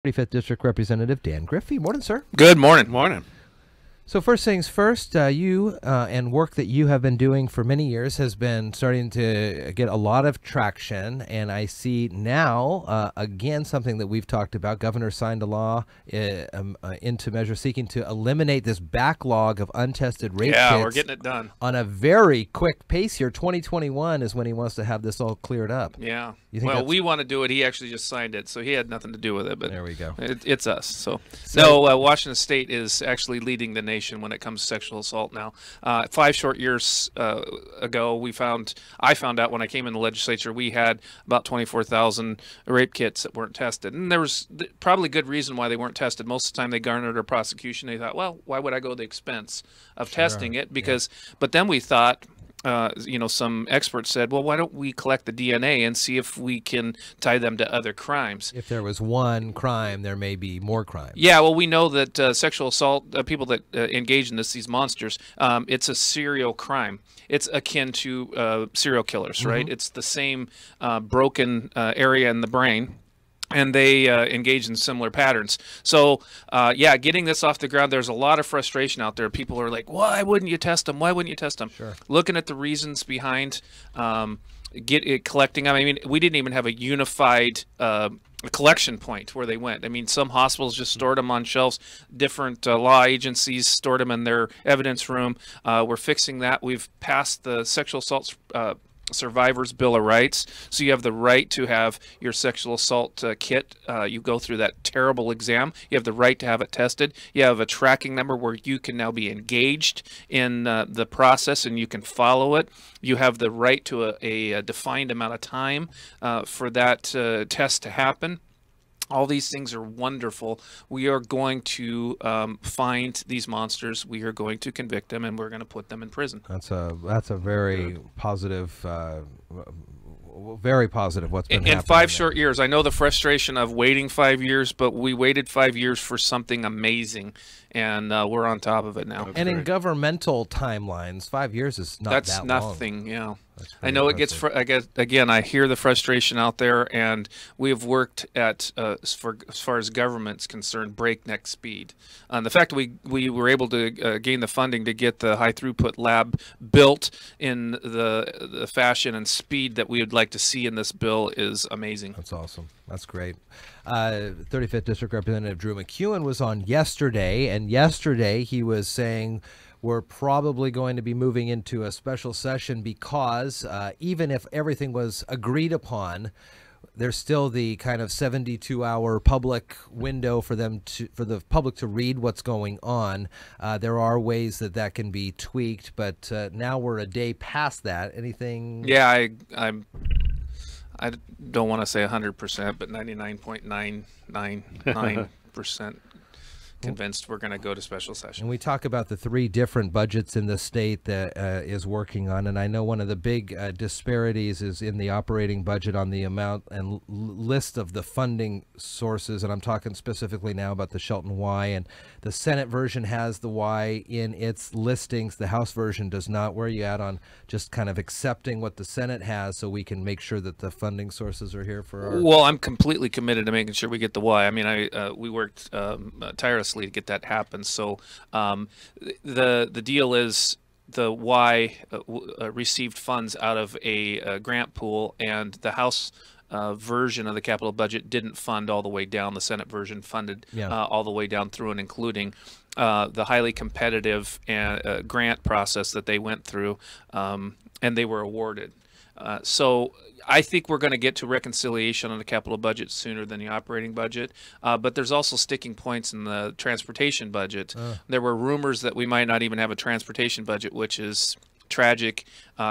35th District Representative Dan Griffey. Morning, sir. Good morning. Morning. So first things first, you and work that you have been doing for many years has been starting to get a lot of traction, and I see now, again, something that we've talked about. Governor signed a law into measure seeking to eliminate this backlog of untested rape kits. Yeah, we're getting it done. On a very quick pace here. 2021 is when he wants to have this all cleared up. Yeah. You think well, we want to do it. He actually just signed it, so he had nothing to do with it. But there we go. It's us. So no, Washington State is actually leading the nation when it comes to sexual assault now. 5 short years ago, I found out when I came in the legislature, we had about 24,000 rape kits that weren't tested. And there was probably good reason why they weren't tested. Most of the time they garnered a prosecution. They thought, well, why would I go to the expense of testing it? Because, but then we thought, some experts said, well, why don't we collect the DNA and see if we can tie them to other crimes? If there was one crime, there may be more crimes. Yeah, well, we know that sexual assault, people that engage in these monsters, it's a serial crime. It's akin to serial killers, right? It's the same broken area in the brain. And they engage in similar patterns. So, yeah, getting this off the ground, there's a lot of frustration out there. People are like, why wouldn't you test them? Why wouldn't you test them? Sure. Looking at the reasons behind collecting them. I mean, we didn't even have a unified collection point where they went. I mean, some hospitals just stored them on shelves. Different law agencies stored them in their evidence room. We're fixing that. We've passed the sexual assault Survivors Bill of Rights, so you have the right to have your sexual assault kit. You go through that terrible exam. You have the right to have it tested. You have a tracking number where you can now be engaged in the process and you can follow it. You have the right to a defined amount of time for that test to happen. All these things are wonderful. We are going to find these monsters. We are going to convict them, and we're going to put them in prison. That's a very positive, very positive. What's been happening in 5 short years. I know the frustration of waiting 5 years, but we waited 5 years for something amazing, and we're on top of it now. And in governmental timelines, 5 years is not That's that nothing. long. Yeah. I know impressive. it gets. Again, I hear the frustration out there, and we have worked at, as far as government's concerned, breakneck speed. The fact that we were able to gain the funding to get the high throughput lab built in the fashion and speed that we would like to see in this bill is amazing. That's awesome. That's great. 35th District Representative Drew McEwen was on yesterday, and yesterday he was saying we're probably going to be moving into a special session because even if everything was agreed upon, there's still the kind of 72-hour public window for the public to read what's going on. There are ways that can be tweaked, but now we're a day past that. Anything? Yeah, I don't want to say 100%, but 99.999% convinced we're going to go to special session. And we talk about the 3 different budgets in the state that is working on, and I know one of the big disparities is in the operating budget on the amount and list of the funding sources, and I'm talking specifically now about the Shelton Y, and the Senate version has the Y in its listings. The House version does not. Where are you at on just kind of accepting what the Senate has so we can make sure that the funding sources are here for our... Well, I'm completely committed to making sure we get the Y. I mean, we worked tirelessly to get that happen. So the deal is the Y received funds out of a grant pool, and the House version of the capital budget didn't fund all the way down. The Senate version funded all the way down through and including the highly competitive grant process that they went through, and they were awarded. So I think we're going to get to reconciliation on the capital budget sooner than the operating budget, but there's also sticking points in the transportation budget. There were rumors that we might not even have a transportation budget, which is tragic.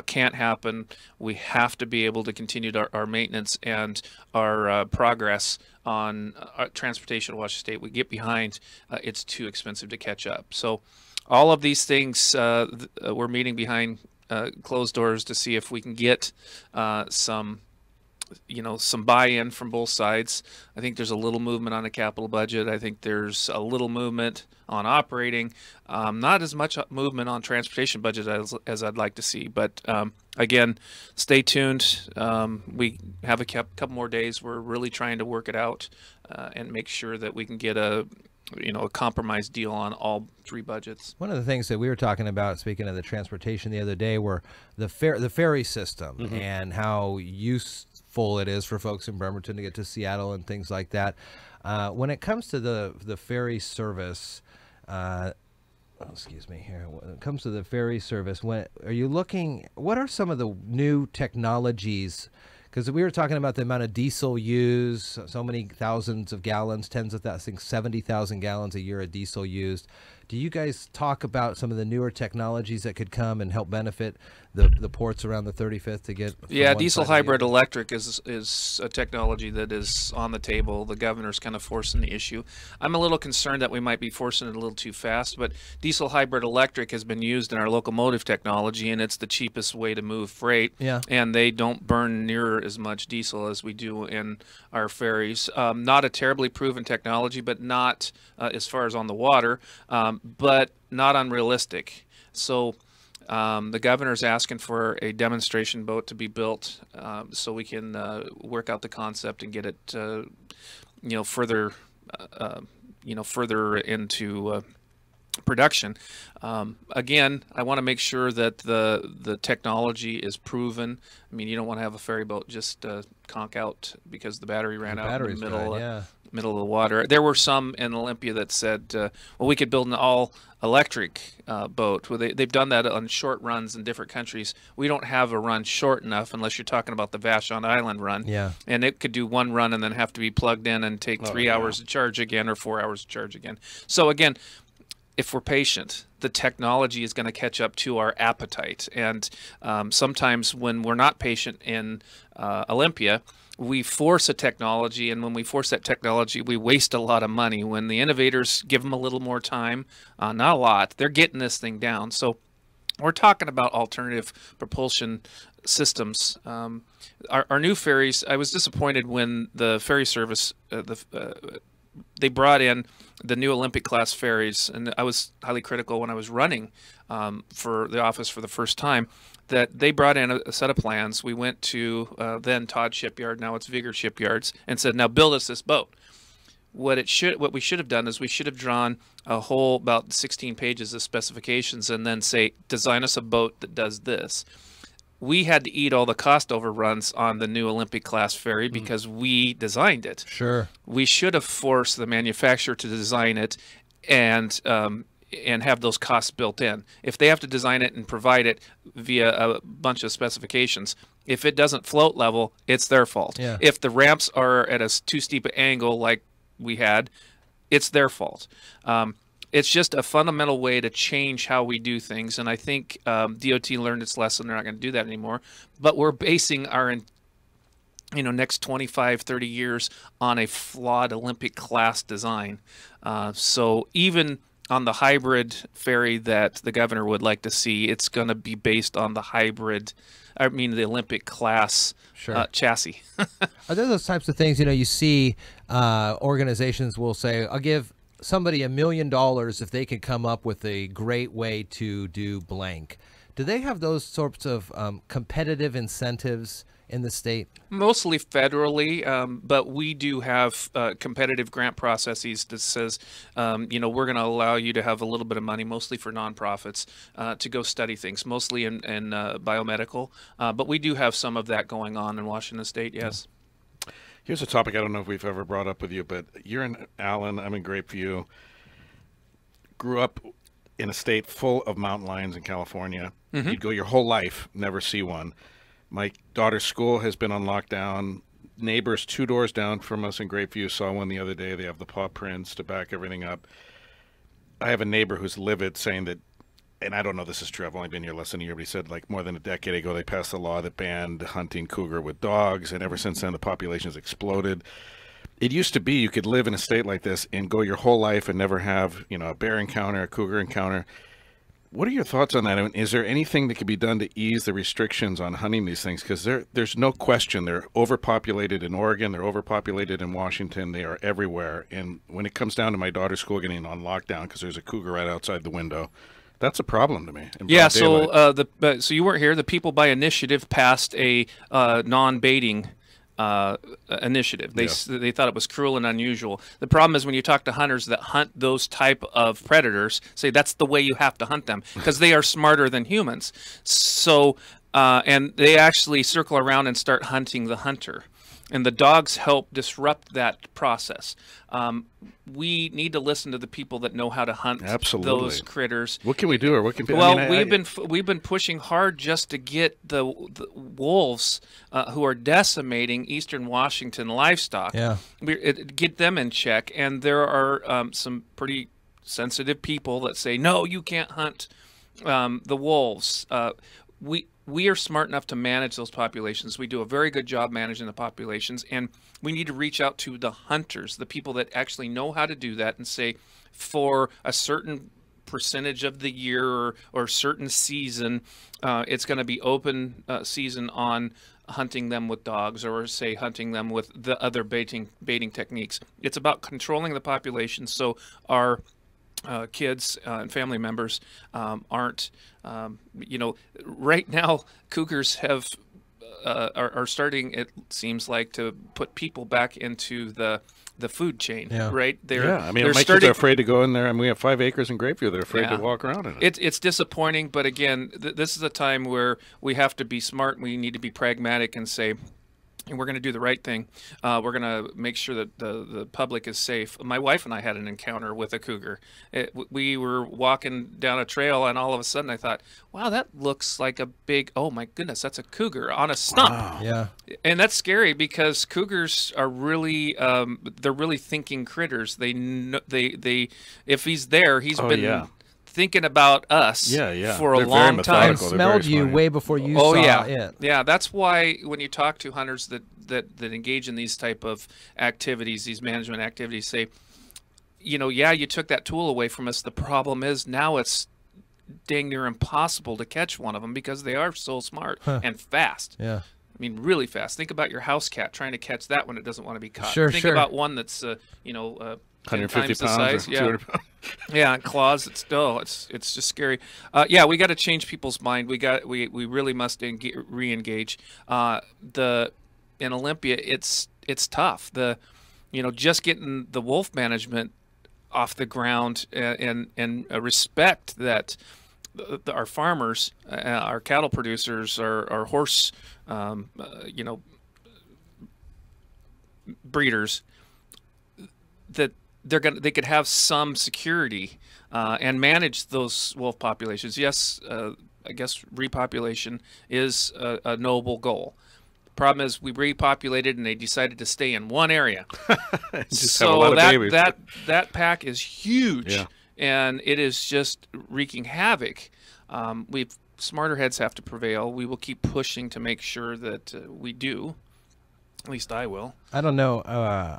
Can't happen. We have to be able to continue our maintenance and our progress on transportation in Washington State. We get behind, it's too expensive to catch up. So all of these things we're meeting behind closed doors to see if we can get some some buy-in from both sides. I think there's a little movement on the capital budget. I think there's a little movement on operating, not as much movement on transportation budget as I'd like to see. But again, stay tuned. We have a couple more days. We're really trying to work it out and make sure that we can get a compromise deal on all three budgets. One of the things that we were talking about, speaking of the transportation the other day, were the ferry system and how useful it is for folks in Bremerton to get to Seattle and things like that. When it comes to the ferry service, excuse me here. When it comes to the ferry service, what are some of the new technologies? Because we were talking about the amount of diesel used, so many thousands of gallons, tens of thousands, I think 70,000 gallons a year of diesel used. Do you guys talk about some of the newer technologies that could come and help benefit the ports around the 35th to get? Yeah, diesel hybrid electric is a technology that is on the table. The governor's kind of forcing the issue. I'm a little concerned that we might be forcing it a little too fast, but diesel hybrid electric has been used in our locomotive technology, and it's the cheapest way to move freight. Yeah. And they don't burn near as much diesel as we do in our ferries. Not a terribly proven technology, but not as far as on the water. But not unrealistic. So the governor's asking for a demonstration boat to be built so we can work out the concept and get it, further, further into production. Again, I want to make sure that the technology is proven. I mean, you don't want to have a ferry boat just conk out because the battery ran out in the middle of the water. There were some in Olympia that said, well, we could build an all-electric boat. Well, they've done that on short runs in different countries. We don't have a run short enough unless you're talking about the Vashon Island run. Yeah. And it could do one run and then have to be plugged in and take 3 hours to charge again or 4 hours to charge again. So again, if we're patient, the technology is going to catch up to our appetite. And sometimes when we're not patient in Olympia, we force a technology, and when we force that technology, we waste a lot of money. When the innovators give them a little more time, not a lot, they're getting this thing down. So we're talking about alternative propulsion systems. Our new ferries, I was disappointed when the ferry service, they brought in the new Olympic class ferries, and I was highly critical when I was running for the office for the first time, that they brought in a set of plans. We went to then Todd Shipyard, now it's Vigor Shipyards, and said, now build us this boat. What we should have done is we should have drawn a whole about 16 pages of specifications and then say, design us a boat that does this. We had to eat all the cost overruns on the new Olympic class ferry because we designed it. Sure. We should have forced the manufacturer to design it and have those costs built in. If they have to design it and provide it via a bunch of specifications, if it doesn't float level, it's their fault. Yeah. If the ramps are at a too steep an angle like we had, it's their fault. It's just a fundamental way to change how we do things, and I think DOT learned its lesson. They're not going to do that anymore. But we're basing our next 25, 30 years on a flawed Olympic class design. So even on the hybrid ferry that the governor would like to see, it's going to be based on the the Olympic class chassis. Are there those types of things, you see organizations will say, I'll give somebody $1 million if they can come up with a great way to do blank. Do they have those sorts of competitive incentives in the state? Mostly federally, but we do have competitive grant processes that says, we're going to allow you to have a little bit of money, mostly for nonprofits, to go study things, mostly in biomedical. But we do have some of that going on in Washington State, yes. Here's a topic I don't know if we've ever brought up with you, but you're in Allen, I'm in Grapeview. Grew up in a state full of mountain lions in California. You'd go your whole life, never see one. My daughter's school has been on lockdown. Neighbors 2 doors down from us in Grapeview saw one the other day. They have the paw prints to back everything up. I have a neighbor who's livid, saying that, and I don't know this is true, I've only been here less than a year, but he said like more than a decade ago they passed a law that banned hunting cougar with dogs, and ever since then the population has exploded. It used to be you could live in a state like this and go your whole life and never have, a bear encounter, a cougar encounter. What are your thoughts on that? I mean, is there anything that could be done to ease the restrictions on hunting these things? Because there's no question they're overpopulated in Oregon, they're overpopulated in Washington, they are everywhere. And when it comes down to my daughter's school getting on lockdown because there's a cougar right outside the window, that's a problem to me. Yeah, so so you weren't here. The People by Initiative passed a non-baiting initiative. They thought it was cruel and unusual. The problem is when you talk to hunters that hunt those type of predators, say that's the way you have to hunt them because they are smarter than humans. So and they actually circle around and start hunting the hunter. And the dogs help disrupt that process. We need to listen to the people that know how to hunt those critters. What can we do, or what can? Well, I mean, we've been pushing hard just to get the wolves who are decimating eastern Washington livestock. Yeah, get them in check. And there are some pretty sensitive people that say, no, you can't hunt the wolves. We are smart enough to manage those populations. We do a very good job managing the populations, and we need to reach out to the hunters, the people that actually know how to do that, and say, for a certain percentage of the year or certain season, it's going to be open season on hunting them with dogs, or say hunting them with the other baiting techniques. It's about controlling the population so our kids and family members aren't, right now cougars have are starting, it seems like, to put people back into the food chain. Right? I mean, my kids are afraid to go in there. I mean, we have 5 acres in Grapeview. They're afraid to walk around in it. It's disappointing, but again, this is a time where we have to be smart and we need to be pragmatic and say, and we're going to do the right thing. We're going to make sure that the public is safe. My wife and I had an encounter with a cougar. We were walking down a trail, and all of a sudden I thought, wow, that looks like a big, oh my goodness, that's a cougar on a stump. Wow. Yeah. And that's scary because cougars are really, they're really thinking critters. They if he's there, he's been thinking about us for a long time. And smelled you way before you saw it. Yeah, that's why when you talk to hunters that engage in these type of activities, these management activities, say, you took that tool away from us. The problem is now it's dang near impossible to catch one of them because they are so smart and fast. Yeah. I mean, really fast. Think about your house cat trying to catch that when it doesn't want to be caught. Think about one that's, 150 pounds, or 200 pounds. Yeah, claws. It's just scary. We got to change people's mind. We really must re-engage. In Olympia, it's tough. Just getting the wolf management off the ground and respect that our farmers, our cattle producers, our horse, breeders, that they could have some security and manage those wolf populations. Yes, I guess repopulation is a noble goal. Problem is, we repopulated and they decided to stay in one area. So that pack is huge, and it is just wreaking havoc. Smarter heads have to prevail. We will keep pushing to make sure that we do. At least I will. I don't know.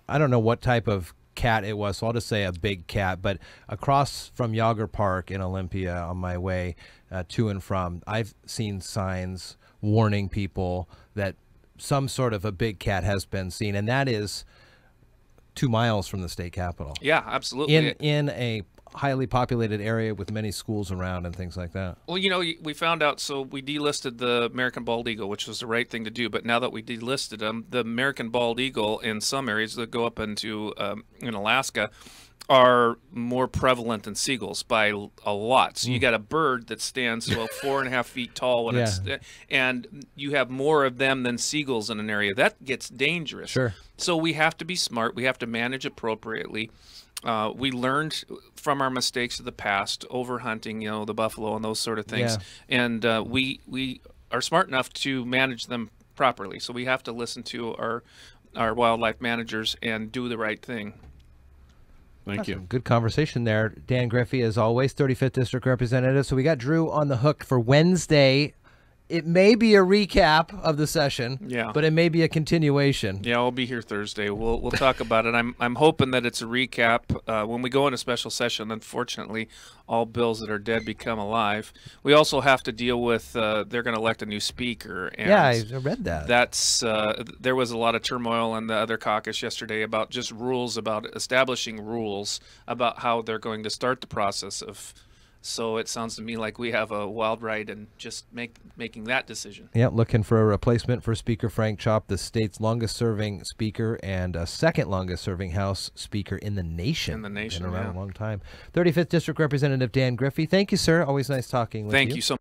I don't know what type of cat it was, so I'll just say a big cat. But across from Yager Park in Olympia, on my way to and from, I've seen signs warning people that some sort of a big cat has been seen, and that is 2 miles from the state capitol. Yeah, absolutely. In a highly populated area with many schools around and things like that. Well, we found out, so we delisted the American bald eagle, which was the right thing to do. But now that we delisted them, the American bald eagle in some areas that go up into in Alaska are more prevalent than seagulls by a lot. So you got a bird that stands 4.5 feet tall when and you have more of them than seagulls in an area. That gets dangerous. Sure. So we have to be smart. We have to manage appropriately. We learned from our mistakes of the past, overhunting, the buffalo and those sort of things. And we are smart enough to manage them properly. So we have to listen to our wildlife managers and do the right thing. Thank you. Good conversation there. Dan Griffey, as always, 35th District Representative. So we got Drew on the hook for Wednesday It may be a recap of the session, Yeah. but it may be a continuation. Yeah, I'll be here Thursday. We'll talk about it. I'm hoping that it's a recap. When we go into special session, unfortunately, all bills that are dead become alive. We also have to deal with they're going to elect a new speaker. And Yeah, I read that. That's there was a lot of turmoil in the other caucus yesterday about just rules, about establishing rules about how they're going to start the process of. So it sounds to me like we have a wild ride in just making that decision. Yeah, looking for a replacement for Speaker Frank Chop, the state's longest-serving speaker and second longest-serving House Speaker in the nation. In the nation, been around yeah. a long time. 35th District Representative Dan Griffey, thank you, sir. Always nice talking with you. Thank you so much.